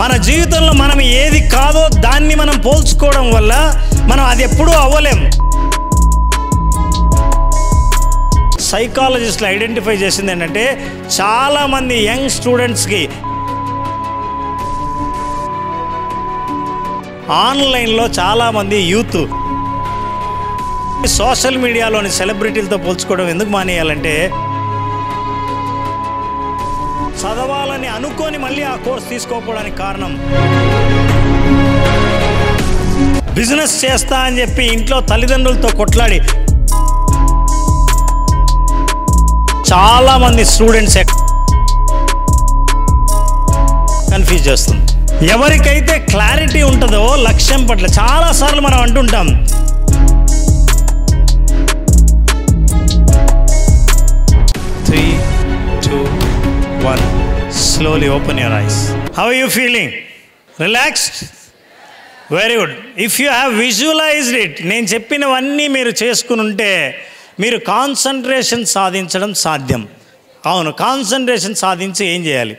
మన జీవితంలో మనం ఏది కాదో దాన్ని మనం పోల్చుకోవడం వల్ల మనం అది ఎప్పుడూ అవ్వలేం. సైకాలజిస్టులు ఐడెంటిఫై చేసింది ఏంటంటే, చాలామంది యంగ్ స్టూడెంట్స్కి ఆన్లైన్లో చాలామంది యూత్ సోషల్ మీడియాలోని సెలబ్రిటీలతో పోల్చుకోవడం ఎందుకు మానేయాలంటే, చదవాలని అనుకొని మళ్ళీ ఆ కోర్స్ తీసుకోకపోవడానికి కారణం, బిజినెస్ చేస్తా అని చెప్పి ఇంట్లో తల్లిదండ్రులతో కొట్లాడి చాలామంది స్టూడెంట్స్ కన్ఫ్యూజ్ చేస్తుంది. ఎవరికైతే క్లారిటీ ఉంటుందో లక్ష్యం పట్ల, చాలాసార్లు మనం అంటుంటాం, slowly open your eyes. How are you feeling? Relaxed? Very good. If you have visualized it, నేను చెప్పినవన్నీ మీరు చేసుకుని ఉంటే మీరు కాన్సన్ట్రేషన్ సాధించడం సాధ్యం. అవును, కాన్సన్ట్రేషన్ సాధించి ఏం చేయాలి?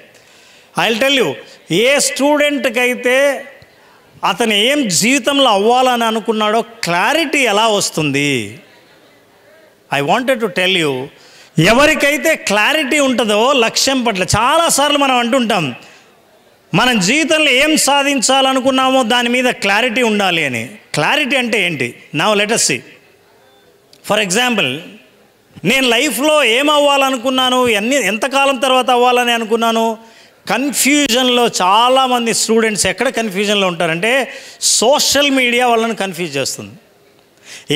I will tell you. ఏ స్టూడెంట్కి అయితే అతను ఏం జీవితంలో అవ్వాలని అనుకున్నాడో క్లారిటీ ఎలా వస్తుంది? I wanted to tell you. ఎవరికైతే క్లారిటీ ఉంటుందో లక్ష్యం పట్ల, చాలాసార్లు మనం అంటుంటాం, మనం జీవితంలో ఏం సాధించాలనుకున్నామో దాని మీద క్లారిటీ ఉండాలి అని. క్లారిటీ అంటే ఏంటి? Now let us see. For example, నేను లైఫ్లో ఏం అవ్వాలనుకున్నాను, ఎంతకాలం తర్వాత అవ్వాలని అనుకున్నాను. కన్ఫ్యూజన్లో చాలామంది స్టూడెంట్స్ ఎక్కడ కన్ఫ్యూజన్లో ఉంటారంటే, సోషల్ మీడియా వాళ్ళని కన్ఫ్యూజ్ చేస్తుంది.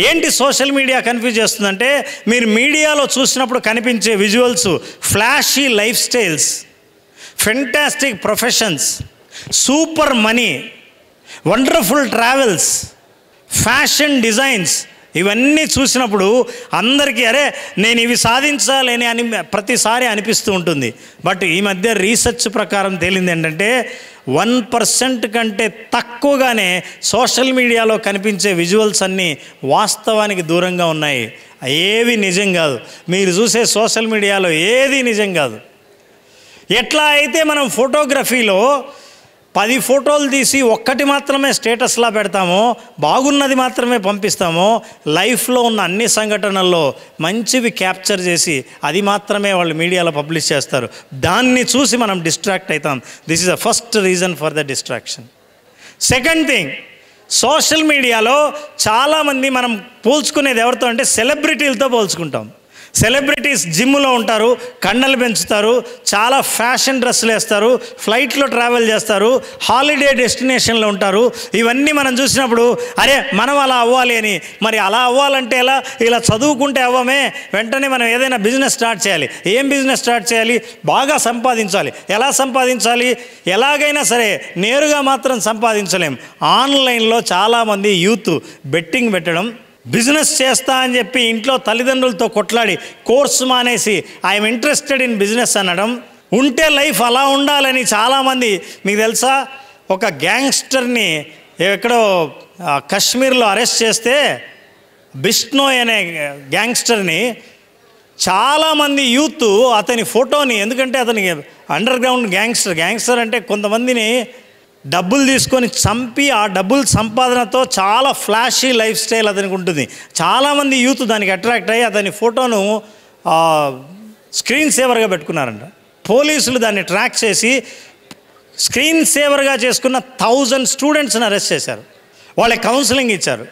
ఏంటి సోషల్ మీడియా కన్ఫ్యూజ్ చేస్తుందంటే, మీరు మీడియాలో చూసినప్పుడు కనిపించే visuals, flashy life styles, fantastic professions, super money, wonderful travels, fashion designs, ఇవన్నీ చూసినప్పుడు అందరికీ అరే నేను ఇవి సాధించాలి అని ప్రతిసారి అనిపిస్తూ ఉంటుంది. బట్ ఈ మధ్య రీసెర్చ్ ప్రకారం తేలింది ఏంటంటే, 1% కంటే తక్కువగానే సోషల్ మీడియాలో కనిపించే విజువల్స్ అన్నీ వాస్తవానికి దూరంగా ఉన్నాయి. ఏవి నిజం కాదు. మీరు చూసే సోషల్ మీడియాలో ఏది నిజం కాదు. ఎట్లా అయితే మనం ఫోటోగ్రఫీలో 10 ఫోటోలు తీసి ఒక్కటి మాత్రమే స్టేటస్లా పెడతామో, బాగున్నది మాత్రమే పంపిస్తామో, లైఫ్లో ఉన్న అన్ని సంఘటనల్లో మంచివి క్యాప్చర్ చేసి అది మాత్రమే వాళ్ళు మీడియాలో పబ్లిష్ చేస్తారు. దాన్ని చూసి మనం డిస్ట్రాక్ట్ అవుతాం. This is the first reason for the distraction. Second thing, social మీడియాలో చాలామంది మనం పోల్చుకునేది ఎవరితో అంటే సెలబ్రిటీలతో పోల్చుకుంటాం. సెలబ్రిటీస్ జిమ్లో ఉంటారు, కండలు పెంచుతారు, చాలా ఫ్యాషన్ డ్రెస్సులు వేస్తారు, ఫ్లైట్లో ట్రావెల్ చేస్తారు, హాలిడే డెస్టినేషన్లో ఉంటారు. ఇవన్నీ మనం చూసినప్పుడు అరే మనం అలా అవ్వాలి అని. మరి అలా అవ్వాలంటే ఎలా? ఇలా చదువుకుంటే అవ్వమే. వెంటనే మనం ఏదైనా బిజినెస్ స్టార్ట్ చేయాలి. ఏం బిజినెస్ స్టార్ట్ చేయాలి? బాగా సంపాదించాలి. ఎలా సంపాదించాలి? ఎలాగైనా సరే నేరుగా మాత్రం సంపాదించలేం. ఆన్లైన్లో చాలామంది యూత్ బెట్టింగ్ పెట్టడం, బిజినెస్ చేస్తా అని చెప్పి ఇంట్లో తల్లిదండ్రులతో కొట్లాడి కోర్సు మానేసి ఐఎమ్ ఇంట్రెస్టెడ్ ఇన్ బిజినెస్ అనడం, ఉంటే లైఫ్ అలా ఉండాలని చాలామంది. మీకు తెలుసా, ఒక గ్యాంగ్స్టర్ని ఎక్కడో కశ్మీర్లో అరెస్ట్ చేస్తే, బిష్నోయ్ అనే గ్యాంగ్స్టర్ని చాలామంది యూత్ అతని ఫోటోని, ఎందుకంటే అతనికి అండర్ గ్రౌండ్ గ్యాంగ్స్టర్ అంటే కొంతమందిని డబ్బులు తీసుకొని చంపి ఆ డబ్బులు సంపాదనతో చాలా ఫ్లాషీ లైఫ్ స్టైల్ అతనికి ఉంటుంది. చాలామంది యూత్ దానికి అట్రాక్ట్ అయ్యి అతని ఫోటోను స్క్రీన్ సేవర్గా పెట్టుకున్నారంట. పోలీసులు దాన్ని ట్రాక్ చేసి స్క్రీన్ సేవర్గా చేసుకున్న 1000 స్టూడెంట్స్ని అరెస్ట్ చేశారు. వాళ్ళకి కౌన్సిలింగ్ ఇచ్చారు.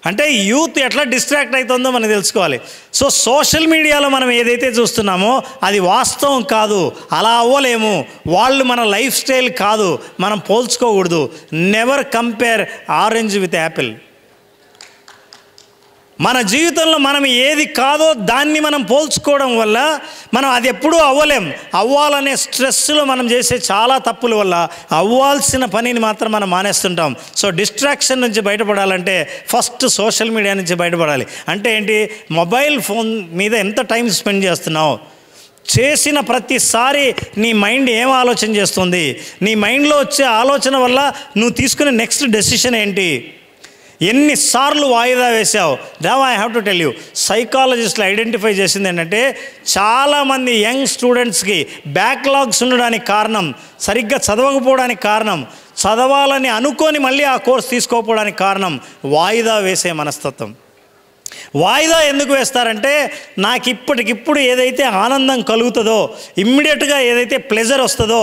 అంటే యూత్ ఎట్లా డిస్ట్రాక్ట్ అవుతుందో మనం తెలుసుకోవాలి. సో సోషల్ మీడియాలో మనం ఏదైతే చూస్తున్నామో అది వాస్తవం కాదు. అలా అవ్వలేము. వాళ్ళు మన లైఫ్ స్టైల్ కాదు. మనం పోల్చుకోకూడదు. Never compare orange with apple. మన జీవితంలో మనం ఏది కాదో దాన్ని మనం పోల్చుకోవడం వల్ల మనం అది ఎప్పుడూ అవ్వలేం. అవ్వాలనే స్ట్రెస్లో మనం చేసే చాలా తప్పుల వల్ల అవ్వాల్సిన పనిని మాత్రం మనం మానేస్తుంటాం. సో డిస్ట్రాక్షన్ నుంచి బయటపడాలంటే ఫస్ట్ సోషల్ మీడియా నుంచి బయటపడాలి. అంటే ఏంటి? మొబైల్ ఫోన్ మీద ఎంత టైం స్పెండ్ చేస్తున్నావు? చేసిన ప్రతిసారి నీ మైండ్ ఏం ఆలోచన చేస్తుంది? నీ మైండ్లో వచ్చే ఆలోచన వల్ల నువ్వు తీసుకునే నెక్స్ట్ డెసిషన్ ఏంటి? ఎన్నిసార్లు వాయిదా వేసావు? దేవా, I have to tell you, సైకాలజిస్టులు ఐడెంటిఫై చేసింది ఏంటంటే చాలామంది యంగ్ స్టూడెంట్స్కి బ్యాక్లాగ్స్ ఉండడానికి కారణం, సరిగ్గా చదవకపోవడానికి కారణం, చదవాలని అనుకొని మళ్ళీ ఆ కోర్స్ తీసుకోకపోవడానికి కారణం వాయిదా వేసే మనస్తత్వం. వాయిదా ఎందుకు వేస్తారంటే నాకు ఇప్పటికిప్పుడు ఏదైతే ఆనందం కలుగుతుందో, ఇమ్మీడియట్గా ఏదైతే ప్లెజర్ వస్తుందో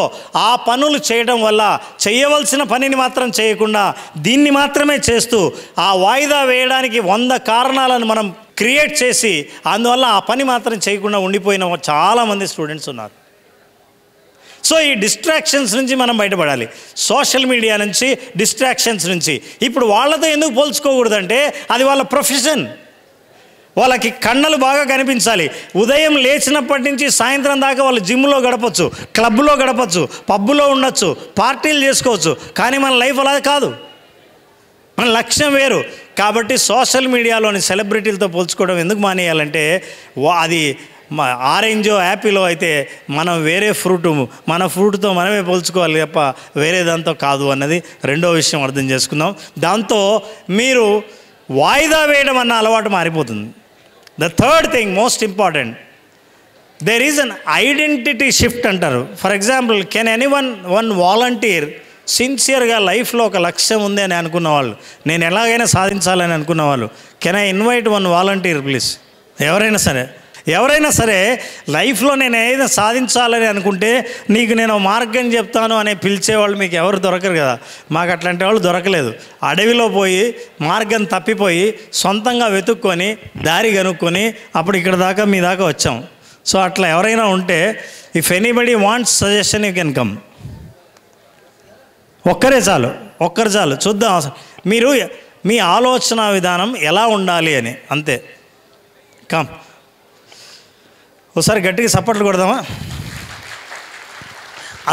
ఆ పనులు చేయడం వల్ల చేయవలసిన పనిని మాత్రం చేయకుండా దీన్ని మాత్రమే చేస్తూ ఆ వాయిదా వేయడానికి 100 కారణాలను మనం క్రియేట్ చేసి అందువల్ల ఆ పని మాత్రం చేయకుండా ఉండిపోయిన చాలామంది స్టూడెంట్స్ ఉన్నారు. సో ఈ డిస్ట్రాక్షన్స్ నుంచి మనం బయటపడాలి. సోషల్ మీడియా నుంచి, డిస్ట్రాక్షన్స్ నుంచి. ఇప్పుడు వాళ్ళతో ఎందుకు పోల్చుకోకూడదంటే అది వాళ్ళ ప్రొఫెషన్. వాళ్ళకి కళ్ళలు బాగా కనిపించాలి. ఉదయం లేచినప్పటి నుంచి సాయంత్రం దాకా వాళ్ళు జిమ్లో గడపచ్చు, క్లబ్లో గడపచ్చు, పబ్బులో ఉండొచ్చు, పార్టీలు చేసుకోవచ్చు. కానీ మన లైఫ్ అలా కాదు, మన లక్ష్యం వేరు. కాబట్టి సోషల్ మీడియాలోని సెలబ్రిటీలతో పోల్చుకోవడం ఎందుకు మానేయాలంటే అది ఆరెంజో యాపిలో అయితే మనం వేరే ఫ్రూట్, మన ఫ్రూట్తో మనమే పోల్చుకోవాలి తప్ప వేరే దాంతో కాదు అన్నది రెండో విషయం అర్థం చేసుకుందాం. దాంతో మీరు వాయిదా వేయడం అన్న అలవాటు మారిపోతుంది. The third thing most important, there is an identity shift అంటారు. For example, can one volunteer సిన్సియర్గా లైఫ్లో ఒక లక్ష్యం ఉంది అని అనుకున్న వాళ్ళు, నేను ఎలాగైనా సాధించాలని అనుకున్న వాళ్ళు, can I invite one volunteer please? ఎవరైనా సరే లైఫ్లో నేను ఏదైనా సాధించాలని అనుకుంటే నీకు నేను మార్గం చెప్తాను అనే పిలిచేవాళ్ళు మీకు ఎవరు దొరకరు కదా. మాకు అట్లాంటి వాళ్ళు దొరకలేదు. అడవిలో పోయి మార్గం తప్పిపోయి సొంతంగా వెతుక్కొని దారి కనుక్కొని అప్పుడు ఇక్కడ దాకా మీ దాకా వచ్చాం. సో అట్లా ఎవరైనా ఉంటే, if anybody wants suggestion you can come. ఒక్కరు చాలు చూద్దాం మీరు మీ ఆలోచన విధానం ఎలా ఉండాలి అని, అంతే. కమ్, ఒకసారి గట్టిగా చప్పట్లు కొడదామా?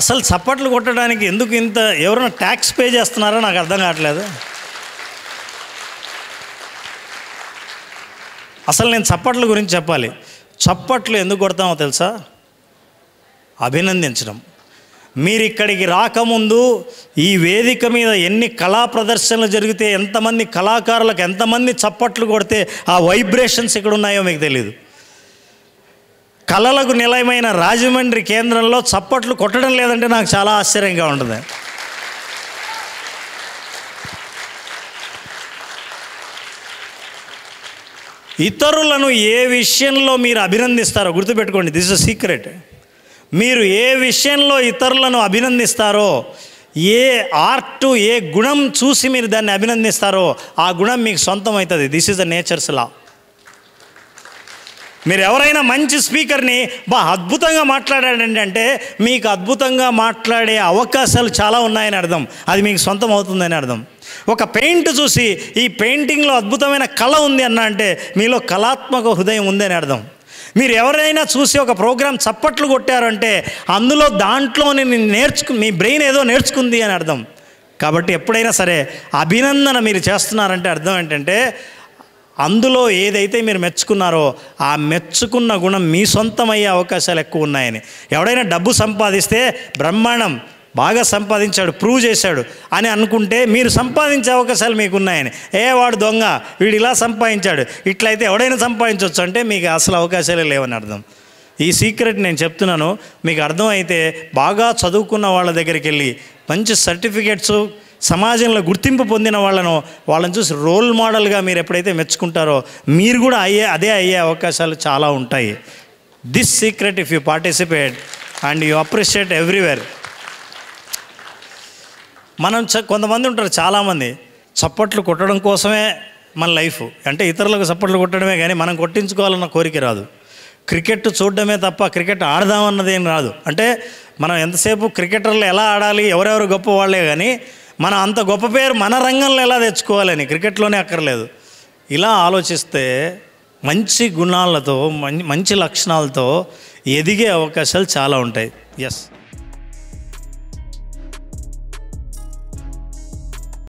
అసలు చప్పట్లు కొట్టడానికి ఎందుకు ఇంత, ఎవరైనా ట్యాక్స్ పే చేస్తున్నారో నాకు అర్థం కావట్లేదు. అసలు నేను చప్పట్ల గురించి చెప్పాలి. చప్పట్లు ఎందుకు కొడతామో తెలుసా? అభినందించడం. మీరు ఇక్కడికి రాకముందు ఈ వేదిక మీద ఎన్ని కళా ప్రదర్శనలు జరిగితే, ఎంతమంది కళాకారులకు ఎంతమంది చప్పట్లు కొడితే ఆ వైబ్రేషన్స్ ఇక్కడ ఉన్నాయో మీకు తెలియదు. కళలకు నిలయమైన రాజమండ్రి కేంద్రంలో చప్పట్లు కొట్టడం లేదంటే నాకు చాలా ఆశ్చర్యంగా ఉంటుంది. ఇతరులను ఏ విషయంలో మీరు అభినందిస్తారో గుర్తుపెట్టుకోండి, దిస్ ఇస్ సీక్రెట్. మీరు ఏ విషయంలో ఇతరులను అభినందిస్తారో, ఏ ఆర్ట్, ఏ గుణం చూసి మీరు దాన్ని అభినందిస్తారో ఆ గుణం మీకు సొంతం అవుతుంది. This is the nature's law. మీరు ఎవరైనా మంచి స్పీకర్ని అద్భుతంగా మాట్లాడాడండి అంటే మీకు అద్భుతంగా మాట్లాడే అవకాశాలు చాలా ఉన్నాయని అర్థం, అది మీకు సొంతం అవుతుందని అర్థం. ఒక పెయింట్ చూసి ఈ పెయింటింగ్లో అద్భుతమైన కళ ఉంది అన్న అంటే మీలో కళాత్మక హృదయం ఉందని అర్థం. మీరు ఎవరైనా చూసి ఒక ప్రోగ్రాం చప్పట్లు కొట్టారంటే అందులో దాంట్లోని మీ బ్రెయిన్ ఏదో నేర్చుకుంది అని అర్థం. కాబట్టి ఎప్పుడైనా సరే అభినందన మీరు చేస్తున్నారంటే అర్థం ఏంటంటే అందులో ఏదైతే మీరు మెచ్చుకున్నారో ఆ మెచ్చుకున్న గుణం మీ సొంతమయ్యే అవకాశాలు ఎక్కువ ఉన్నాయని. ఎవడైనా డబ్బు సంపాదిస్తే బ్రహ్మాండం, బాగా సంపాదించాడు, ప్రూవ్ చేశాడు అని అనుకుంటే మీరు సంపాదించే అవకాశాలు మీకు ఉన్నాయని. వాడు దొంగ, వీడు ఇలా సంపాదించాడు, ఇట్లయితే ఎవడైనా సంపాదించవచ్చు అంటే మీకు అసలు అవకాశాలే లేవని అర్థం. ఈ సీక్రెట్ నేను చెప్తున్నాను, మీకు అర్థమైతే బాగా చదువుకున్న వాళ్ళ దగ్గరికి వెళ్ళి మంచి సర్టిఫికేట్స్, సమాజంలో గుర్తింపు పొందిన వాళ్ళని చూసి రోల్ మోడల్గా మీరు ఎప్పుడైతే మెచ్చుకుంటారో మీరు కూడా అదే అయ్యే అవకాశాలు చాలా ఉంటాయి. This secret if you participate and you appreciate everywhere. మనం కొంతమంది ఉంటారు, చాలామంది చప్పట్లు కొట్టడం కోసమే మన లైఫ్, అంటే ఇతరులకు చప్పట్లు కొట్టడమే కానీ మనం కొట్టించుకోవాలన్న కోరిక రాదు. క్రికెట్ చూడడమే తప్ప క్రికెట్ ఆడదామన్నదేం రాదు. అంటే మనం ఎంతసేపు క్రికెటర్లు ఎలా ఆడాలి, ఎవరెవరు గొప్ప వాళ్ళే కానీ మనం అంత గొప్ప పేరు మన రంగంలో ఎలా తెచ్చుకోవాలని క్రికెట్లోనే అక్కర్లేదు. ఇలా ఆలోచిస్తే మంచి గుణాలతో, మంచి లక్షణాలతో ఎదిగే అవకాశాలు చాలా ఉంటాయి. ఎస్.